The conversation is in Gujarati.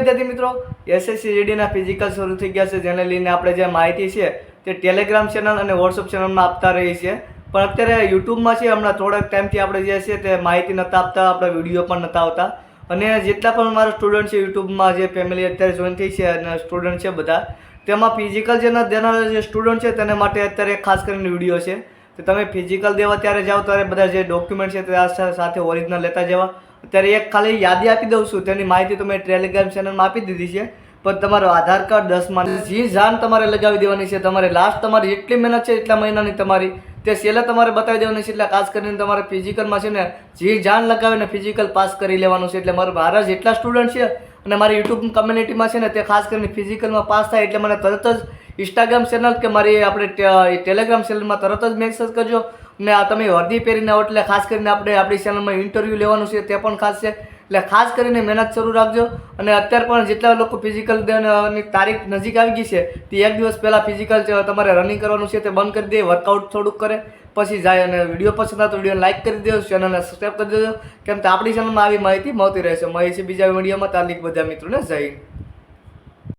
વિદ્યાર્થી મિત્રો, એસએસસી જીડીના ફિઝિકલ શરૂ થઈ ગયા છે, જેને લઈને આપણે જે માહિતી છે તે ટેલિગ્રામ ચેનલ અને વોટ્સઅપ ચેનલમાં આપતા રહી છે. પણ અત્યારે યુટ્યુબમાં છે હમણાં થોડાક ટાઈમથી આપણે જે છે તે માહિતી નહોતા આપતા, આપણે વિડીયો પણ નહોતા આવતા. અને જેટલા પણ મારા સ્ટુડન્ટ છે યુટ્યુબમાં, જે ફેમિલી અત્યારે જોઈન થઈ છે અને સ્ટુડન્ટ છે બધા, તેમાં ફિઝિકલ જેના દેનારા જે સ્ટુડન્ટ છે તેના માટે અત્યારે ખાસ કરીને વિડીયો છે. તો તમે ફિઝિકલ દેવા ત્યારે જાઓ ત્યારે બધા જે ડોક્યુમેન્ટ છે તે સાથે ઓરિજિનલ લેતા જવા. અત્યારે એક ખાલી યાદી આપી દઉં છું, તેની માહિતી તમે ટેલિગ્રામ ચેનલમાં આપી દીધી છે. પણ તમારું આધાર કાર્ડ 10 જી જાન તમારે લગાવી દેવાની છે. તમારે લાસ્ટ તમારી જેટલી મહેનત છે એટલા મહિનાની તમારી તે છેલ્લે તમારે બતાવી દેવાની છે. એટલે ખાસ કરીને તમારે ફિઝિકલમાં છે ને જી જાન લગાવીને ફિઝિકલ પાસ કરી લેવાનું છે. એટલે મારા જેટલા સ્ટુડન્ટ છે અને મારી યુટ્યુબ કમ્યુનિટીમાં છે ને તે ખાસ કરીને ફિઝિકલમાં પાસ થાય એટલે મને તરત જ ઇન્સ્ટાગ્રામ ચેનલ કે મારી આપણે ટેલિગ્રામ ચેનલમાં તરત જ મેસેજ કરજો. ને આ તમે વર્દી પહેરીને આવો એટલે ખાસ કરીને આપણે આપણી ચેનલમાં ઇન્ટરવ્યૂ લેવાનું છે, તે પણ ખાસ છે. એટલે ખાસ કરીને મહેનત શરૂ રાખજો. અને અત્યારે પણ જેટલા લોકો ફિઝિકલ દેવાની તારીખ નજીક આવી ગઈ છે તે એક દિવસ પહેલાં ફિઝિકલ તમારે રનિંગ કરવાનું છે તે બંધ કરી દે, વર્કઆઉટ થોડુંક કરે પછી જાય. અને વિડીયો પસંદ આવે તો વિડીયોને લાઇક કરી દેજો, ચેનલને સબસ્ક્રાઈબ કરી દેજો, કેમ કે આપણી ચેનલમાં આવી માહિતી મળતી રહેશે. મળીશું બીજા વિડીયોમાં. તાલીક બધા મિત્રોને જય હિન્દ.